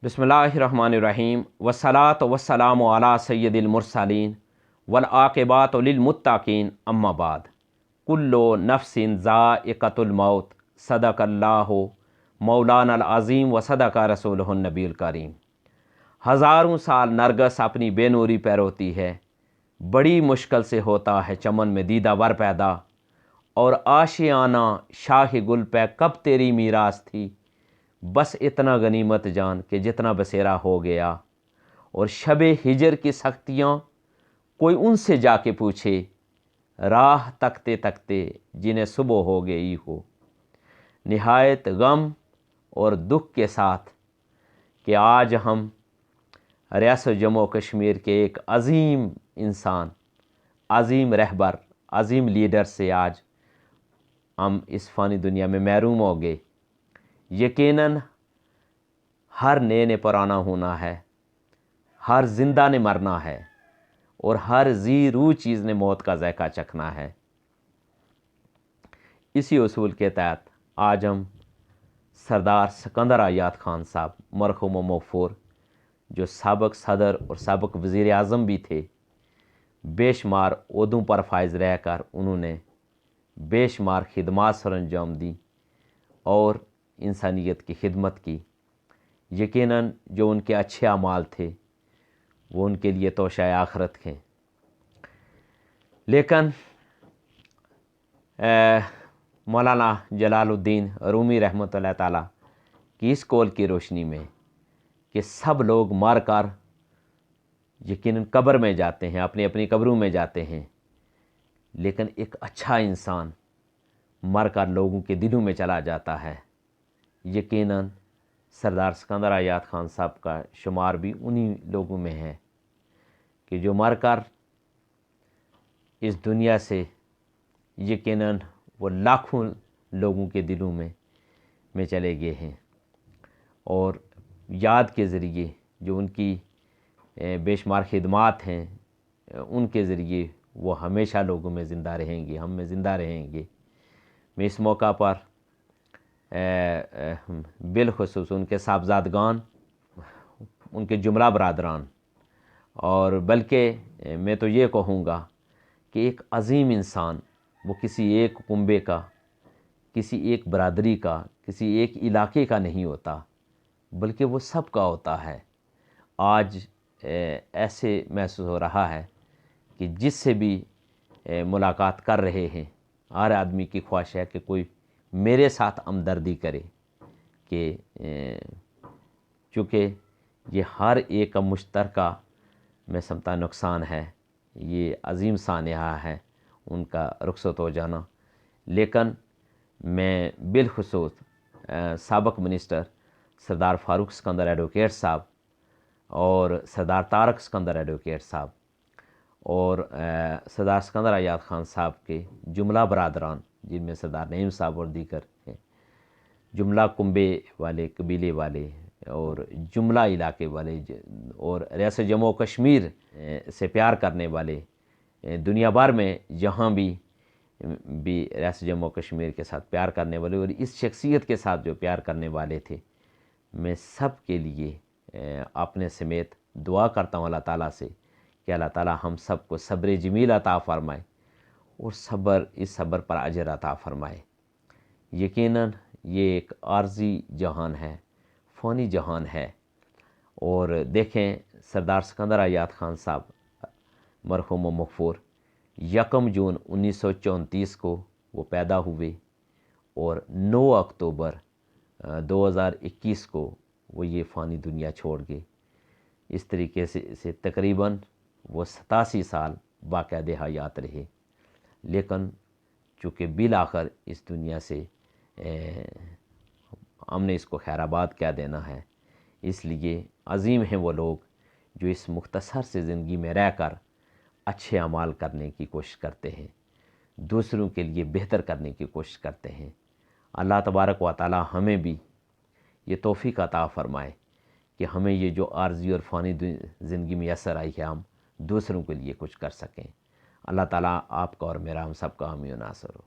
बिस्मिल्लाहिर्रहमानिर्रहीम वस्सलातु वस्सलामु अला सय्यदिल मुरसलीन वल आक़िबातु लिल मुत्तक़ीन अम्मा बाद कुल्लु नफ्सिन ज़ाइक़तुल मौत सदक़ल्लाहु मौलानल अज़ीम व सदक़ रसूलुहुन नबीयुल करीम। हज़ारों साल नरगस अपनी बेनूरी पे रोती है, बड़ी मुश्किल से होता है चमन में दीदावर पैदा, और आशियाना शाह गुल पे कब तेरी मीरास थी, बस इतना गनीमत जान कि जितना बसेरा हो गया। और शबे हिजर की सख्तियाँ कोई उनसे जाके पूछे, राह तकते तकते जिन्हें सुबह हो गई हो। निहायत गम और दुख के साथ कि आज हम रियासत जम्मू कश्मीर के एक अज़ीम इंसान, अज़ीम रहबर, अज़ीम लीडर से आज हम इस फ़ानी दुनिया में महरूम हो गए। यकीनन हर नए ने पुराना होना है, हर ज़िंदा ने मरना है, और हर जी रूह चीज़ ने मौत का ज़ायक़ा चखना है। इसी उसूल के तहत आज हम सरदार सिकंदर आयात ख़ान साहब मरहूम मग़फ़ूर, जो साबिक़ सदर और साबिक़ वज़ीर आज़म भी थे, बेशुमार ओहदों पर फाइज रहकर उन्होंने बेशुमार खिदमात सरअंजाम दी और इंसानियत की खिदमत की। यकीनन जो उनके अच्छे अमाल थे वो उनके लिए तोशाए आखरत थे। लेकिन मौलाना जलालुद्दीन रूमी रहमतुल्लाह ताला की इस कौल की रोशनी में कि सब लोग मर कर यकीनन कब्र में जाते हैं, अपनी अपनी कब्रों में जाते हैं, लेकिन एक अच्छा इंसान मर कर लोगों के दिलों में चला जाता है। यकीनन सरदार सिकंदर आयात ख़ान साहब का शुमार भी उन्हीं लोगों में है कि जो मर कर इस दुनिया से यकीनन वो लाखों लोगों के दिलों में चले गए हैं, और याद के ज़रिए जो उनकी बेशुमार खिदमात हैं उनके ज़रिए वो हमेशा लोगों में ज़िंदा रहेंगे, हम में ज़िंदा रहेंगे। मैं इस मौका पर बिलखुसूस उनके साहबजादगान, उनके जुमला बरादरान, और बल्कि मैं तो ये कहूँगा कि एक अज़ीम इंसान वो किसी एक कुंबे का, किसी एक बरादरी का, किसी एक इलाके का नहीं होता, बल्कि वो सब का होता है। आज ऐसे महसूस हो रहा है कि जिससे भी मुलाकात कर रहे हैं, हर आदमी की ख्वाहिश है कि कोई मेरे साथ हमदर्दी करे, कि चूँकि ये हर एक का मुश्तरका मैं समझता नुकसान है, ये अज़ीम सानिहा है उनका रुखसत हो जाना। लेकिन मैं बिलखुसूस साबिक़ मिनिस्टर सरदार फ़ारूक सिकंदर एडवोकेट साहब और सरदार तारक सिकंदर एडवोकेट साहब और सरदार सिकंदर आयात ख़ान साहब के जुमला बरादरान, जिनमें सरदार नईम साहब और दीगर हैं, जुमला कुंबे वाले, कबीले वाले और जुमला इलाके वाले, और रियासत जम्मू कश्मीर से प्यार करने वाले, दुनिया भर में जहाँ भी रियासत जम्मू कश्मीर के साथ प्यार करने वाले और इस शख्सियत के साथ जो प्यार करने वाले थे, मैं सब के लिए अपने समेत दुआ करता हूँ अल्लाह ताला से कि अल्लाह ताला हम सब को सब्र जमील अता फ़रमाए और इस सब्र पर अजर अता फ़रमाए। यकीनन ये एक आर्जी जहान है, फ़ानी जहान है। और देखें सरदार सिकंदर आयात ख़ान साहब मरहूम मग़फ़ूर 1 जून 1934 को वो पैदा हुए और 9 अक्टूबर 2021 को वो ये फ़ानी दुनिया छोड़ गए। इस तरीके से तकरीबन वो 87 साल बाक़ायदे हयात रहे, लेकिन चूँकि बिल आखिर इस दुनिया से हमने इसको खैराबाद क्या देना है, इसलिए अज़ीम हैं वो लोग जो इस मुख्तसर से ज़िंदगी में रहकर अच्छे अमाल करने की कोशिश करते हैं, दूसरों के लिए बेहतर करने की कोशिश करते हैं। अल्लाह तबारक व तआला हमें भी ये तौफ़ीक़ अता फ़रमाए कि हमें ये जो आर्ज़ी और फ़ानी ज़िंदगी में मैसर आई है, हम दूसरों के लिए कुछ कर सकें। अल्लाह ताला आपका और मेरा हम सब का हामी नासर हो।